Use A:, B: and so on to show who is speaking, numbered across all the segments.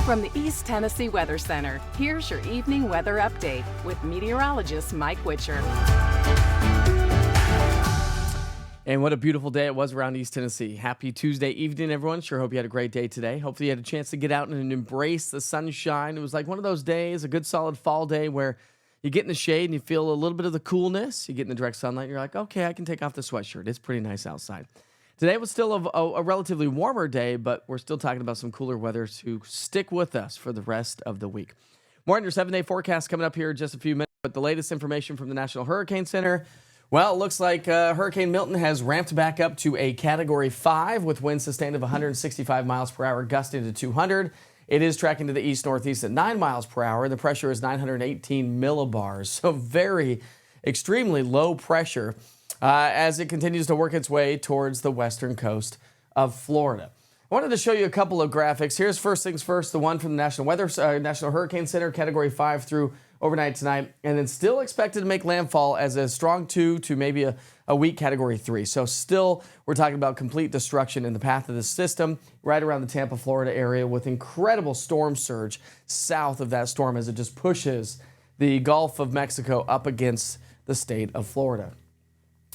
A: From the East Tennessee Weather Center, here's your evening weather update with meteorologist Mike Witcher.
B: And what a beautiful day it was around East Tennessee. Happy Tuesday evening, everyone. Sure hope you had a great day today. Hopefully you had a chance to get out and embrace the sunshine. It was like one of those days, a good solid fall day where you get in the shade and you feel a little bit of the coolness. You get in the direct sunlight and you're like, okay, I can take off the sweatshirt. It's pretty nice outside. Today was still a relatively warmer day, but we're still talking about some cooler weather to stick with us for the rest of the week. More on your 7-day forecast coming up here in just a few minutes. But the latest information from the National Hurricane Center, well, it looks like Hurricane Milton has ramped back up to a Category 5 with winds sustained of 165 miles per hour, gusting to 200. It is tracking to the east-northeast at 9 miles per hour. The pressure is 918 millibars, so very extremely low pressure as it continues to work its way towards the western coast of Florida. I wanted to show you a couple of graphics. Here's first things first, the one from the National Hurricane Center, Category 5 through overnight tonight, and then still expected to make landfall as a strong 2 to maybe a weak Category 3. So still, we're talking about complete destruction in the path of the system right around the Tampa, Florida area with incredible storm surge south of that storm as it just pushes the Gulf of Mexico up against the state of Florida.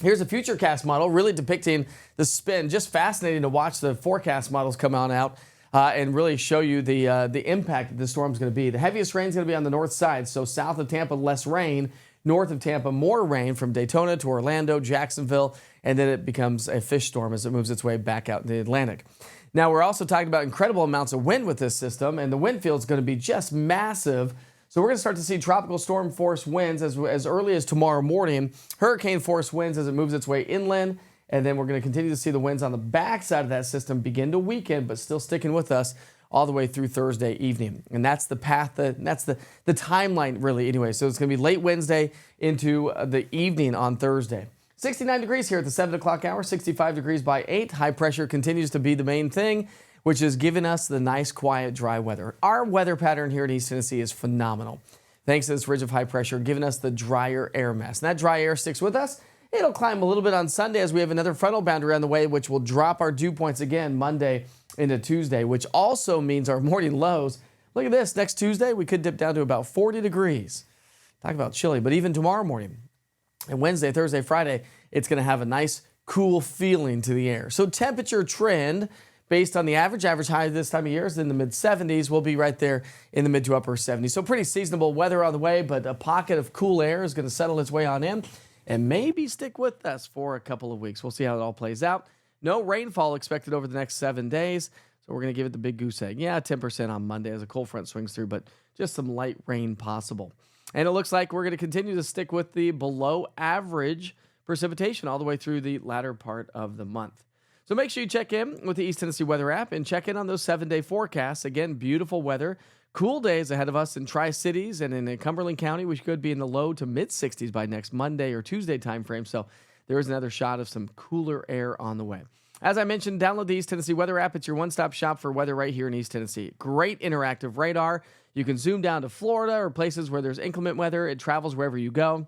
B: Here's a futurecast model really depicting the spin. Just fascinating to watch the forecast models come on out and really show you the impact that the storm is going to be. The heaviest rain is going to be on the north side, so south of Tampa, less rain. North of Tampa, more rain from Daytona to Orlando, Jacksonville, and then it becomes a fish storm as it moves its way back out in the Atlantic. Now, we're also talking about incredible amounts of wind with this system, and the wind field is going to be just massive. So we're going to start to see tropical storm force winds as early as tomorrow morning, hurricane force winds as it moves its way inland, and then we're going to continue to see the winds on the backside of that system begin to weaken, but still sticking with us all the way through Thursday evening. And that's the path, that's the timeline really anyway. So it's going to be late Wednesday into the evening on Thursday. 69 degrees here at the 7 o'clock hour, 65 degrees by 8. High pressure continues to be the main thing, which is giving us the nice, quiet, dry weather. Our weather pattern here in East Tennessee is phenomenal. Thanks to this ridge of high pressure, giving us the drier air mass. And that dry air sticks with us. It'll climb a little bit on Sunday as we have another frontal boundary on the way, which will drop our dew points again Monday into Tuesday, which also means our morning lows. Look at this. Next Tuesday, we could dip down to about 40 degrees. Talk about chilly. But even tomorrow morning and Wednesday, Thursday, Friday, it's going to have a nice, cool feeling to the air. So temperature trend based on the average high this time of year is in the mid-70s. We'll be right there in the mid to upper 70s. So pretty seasonable weather on the way, but a pocket of cool air is going to settle its way on in and maybe stick with us for a couple of weeks. We'll see how it all plays out. No rainfall expected over the next 7 days, so we're going to give it the big goose egg. Yeah, 10% on Monday as a cold front swings through, but just some light rain possible. And it looks like we're going to continue to stick with the below average precipitation all the way through the latter part of the month. So make sure you check in with the East Tennessee Weather app and check in on those 7-day forecasts. Again, beautiful weather, cool days ahead of us in Tri-Cities and in Cumberland County, which could be in the low to mid-60s by next Monday or Tuesday timeframe. So there is another shot of some cooler air on the way. As I mentioned, download the East Tennessee Weather app. It's your one-stop shop for weather right here in East Tennessee. Great interactive radar. You can zoom down to Florida or places where there's inclement weather. It travels wherever you go.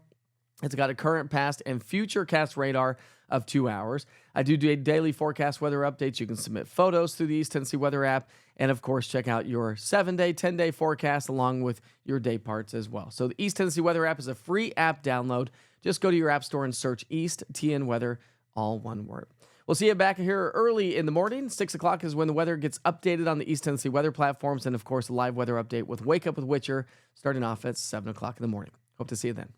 B: It's got a current, past, and future cast radar of 2 hours. I do daily forecast weather updates. You can submit photos through the East Tennessee Weather app. And, of course, check out your 7-day, 10-day forecast along with your day parts as well. So the East Tennessee Weather app is a free app download. Just go to your app store and search East TN Weather, all one word. We'll see you back here early in the morning. 6 o'clock is when the weather gets updated on the East Tennessee weather platforms. And, of course, a live weather update with Wake Up with Witcher starting off at 7 o'clock in the morning. Hope to see you then.